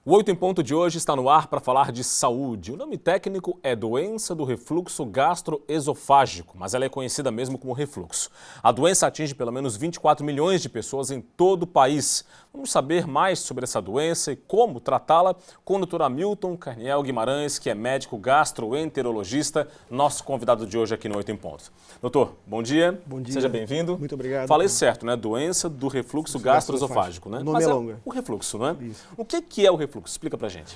O 8 em ponto de hoje está no ar para falar de saúde. O nome técnico é doença do refluxo gastroesofágico, mas ela é conhecida mesmo como refluxo. A doença atinge pelo menos 24 milhões de pessoas em todo o país. Vamos saber mais sobre essa doença e como tratá-la com o Dr. Hamilton Carniel Guimarães, que é médico gastroenterologista, nosso convidado de hoje aqui no 8 em ponto. Doutor, bom dia. Bom dia. Seja bem-vindo. Muito obrigado. Falei certo, né? Doença do refluxo gastroesofágico, né? O nome é longo. O refluxo, né? Isso. O que é o refluxo? Explica pra gente.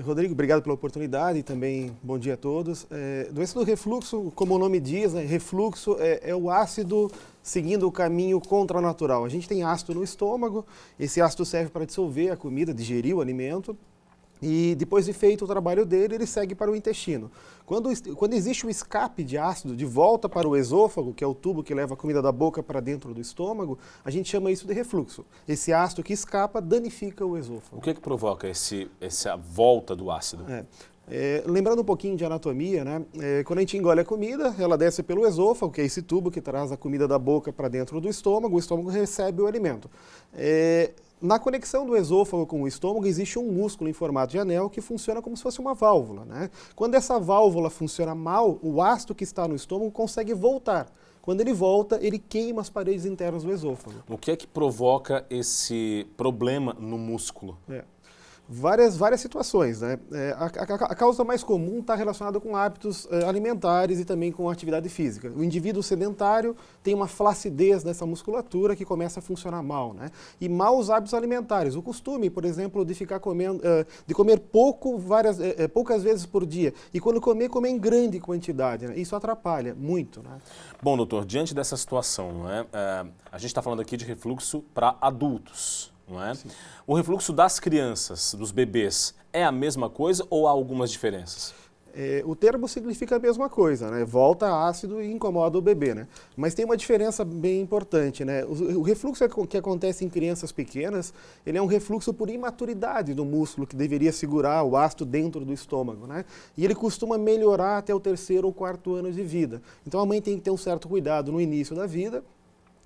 Rodrigo, obrigado pela oportunidade e também bom dia a todos. Doença do refluxo, como o nome diz, né, refluxo é o ácido seguindo o caminho contranatural. A gente tem ácido no estômago, esse ácido serve para dissolver a comida, digerir o alimento. E depois de feito o trabalho dele, ele segue para o intestino. Quando existe o escape de ácido de volta para o esôfago, que é o tubo que leva a comida da boca para dentro do estômago, a gente chama isso de refluxo. Esse ácido que escapa danifica o esôfago. O que provoca essa volta do ácido? Lembrando um pouquinho de anatomia, né? Quando a gente engole a comida, ela desce pelo esôfago, que é esse tubo que traz a comida da boca para dentro do estômago, o estômago recebe o alimento. Na conexão do esôfago com o estômago existe um músculo em formato de anel que funciona como se fosse uma válvula, né? Quando essa válvula funciona mal, o ácido que está no estômago consegue voltar. Quando ele volta, ele queima as paredes internas do esôfago. O que é que provoca esse problema no músculo? Várias situações, né? A causa mais comum está relacionada com hábitos alimentares e também com atividade física. O indivíduo sedentário tem uma flacidez nessa musculatura que começa a funcionar mal, né? E maus hábitos alimentares. O costume, por exemplo, de ficar comendo, de comer poucas vezes por dia. E quando comer em grande quantidade, né? Isso atrapalha muito, né? Bom, doutor, diante dessa situação, né, a gente está falando aqui de refluxo para adultos. Não é? O refluxo das crianças, dos bebês, é a mesma coisa ou há algumas diferenças? O termo significa a mesma coisa, né? Volta ácido e incomoda o bebê, né? Mas tem uma diferença bem importante, né? O refluxo que acontece em crianças pequenas, ele é um refluxo por imaturidade do músculo que deveria segurar o ácido dentro do estômago, né? E ele costuma melhorar até o 3º ou 4º ano de vida. Então a mãe tem que ter um certo cuidado no início da vida.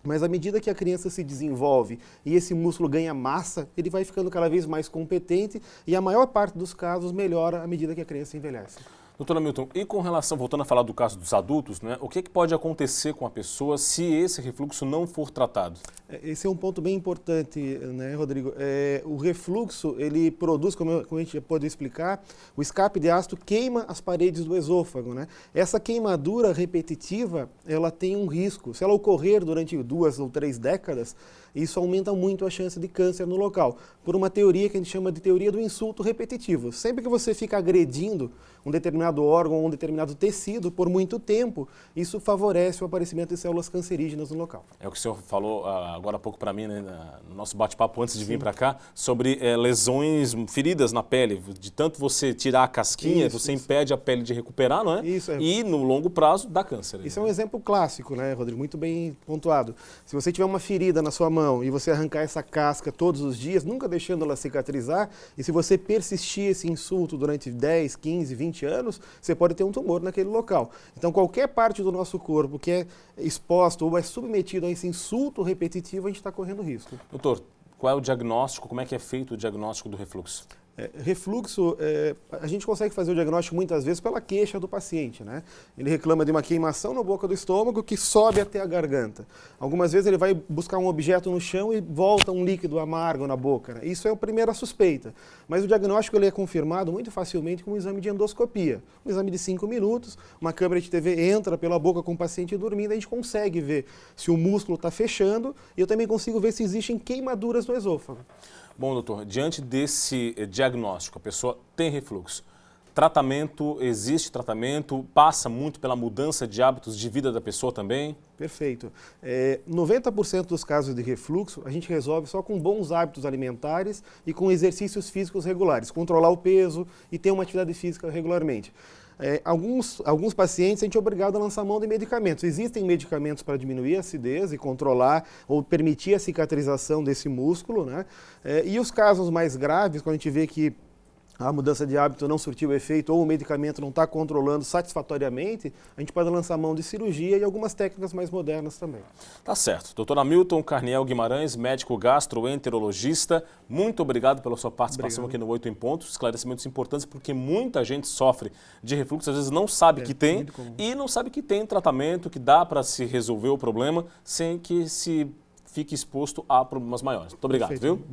Mas à medida que a criança se desenvolve e esse músculo ganha massa, ele vai ficando cada vez mais competente e a maior parte dos casos melhora à medida que a criança envelhece. Doutor Hamilton, e com relação, voltando a falar do caso dos adultos, né, o que pode acontecer com a pessoa se esse refluxo não for tratado? Esse é um ponto bem importante, né, Rodrigo? O refluxo, ele produz, como a gente pode explicar, o escape de ácido queima as paredes do esôfago, né? Essa queimadura repetitiva, ela tem um risco. Se ela ocorrer durante 2 ou 3 décadas, isso aumenta muito a chance de câncer no local, por uma teoria que a gente chama de teoria do insulto repetitivo. Sempre que você fica agredindo um determinado órgão ou um determinado tecido por muito tempo, isso favorece o aparecimento de células cancerígenas no local. É o que o senhor falou agora há pouco para mim, né, no nosso bate-papo antes de vir para cá, sobre lesões, feridas na pele. De tanto você tirar a casquinha, você impede a pele de recuperar, não é? Isso, E no longo prazo dá câncer. Isso é um exemplo clássico, né, Rodrigo? Muito bem pontuado. Se você tiver uma ferida na sua mão e você arrancar essa casca todos os dias, nunca deixando ela cicatrizar, e se você persistir esse insulto durante 10, 15, 20 anos, você pode ter um tumor naquele local. Então, qualquer parte do nosso corpo que é exposto ou é submetido a esse insulto repetitivo, a gente está correndo risco. Doutor, qual é o diagnóstico, como é que é feito o diagnóstico do refluxo? Refluxo, a gente consegue fazer o diagnóstico muitas vezes pela queixa do paciente, né? Ele reclama de uma queimação na boca do estômago que sobe até a garganta. Algumas vezes ele vai buscar um objeto no chão e volta um líquido amargo na boca, né? Isso é a primeira suspeita. Mas o diagnóstico ele é confirmado muito facilmente com um exame de endoscopia. Um exame de 5 minutos, uma câmera de TV entra pela boca com o paciente dormindo, a gente consegue ver se o músculo está fechando e eu também consigo ver se existem queimaduras no esôfago. Bom, doutor, diante desse diagnóstico, a pessoa tem refluxo. Tratamento, existe tratamento? Passa muito pela mudança de hábitos de vida da pessoa também? Perfeito. 90% dos casos de refluxo a gente resolve só com bons hábitos alimentares e com exercícios físicos regulares, controlar o peso e ter uma atividade física regularmente. Alguns pacientes a gente é obrigado a lançar mão de medicamentos. Existem medicamentos para diminuir a acidez e controlar ou permitir a cicatrização desse músculo, né? E os casos mais graves, quando a gente vê que a mudança de hábito não surtiu efeito ou o medicamento não está controlando satisfatoriamente, a gente pode lançar mão de cirurgia e algumas técnicas mais modernas também. Tá certo. Doutor Hamilton Carniel Guimarães, médico gastroenterologista, muito obrigado pela sua participação aqui no 8 em Ponto. Esclarecimentos importantes porque muita gente sofre de refluxo, às vezes não sabe que tem e não sabe que tem tratamento, que dá para se resolver o problema sem que se fique exposto a problemas maiores. Muito obrigado, Perfeito. viu?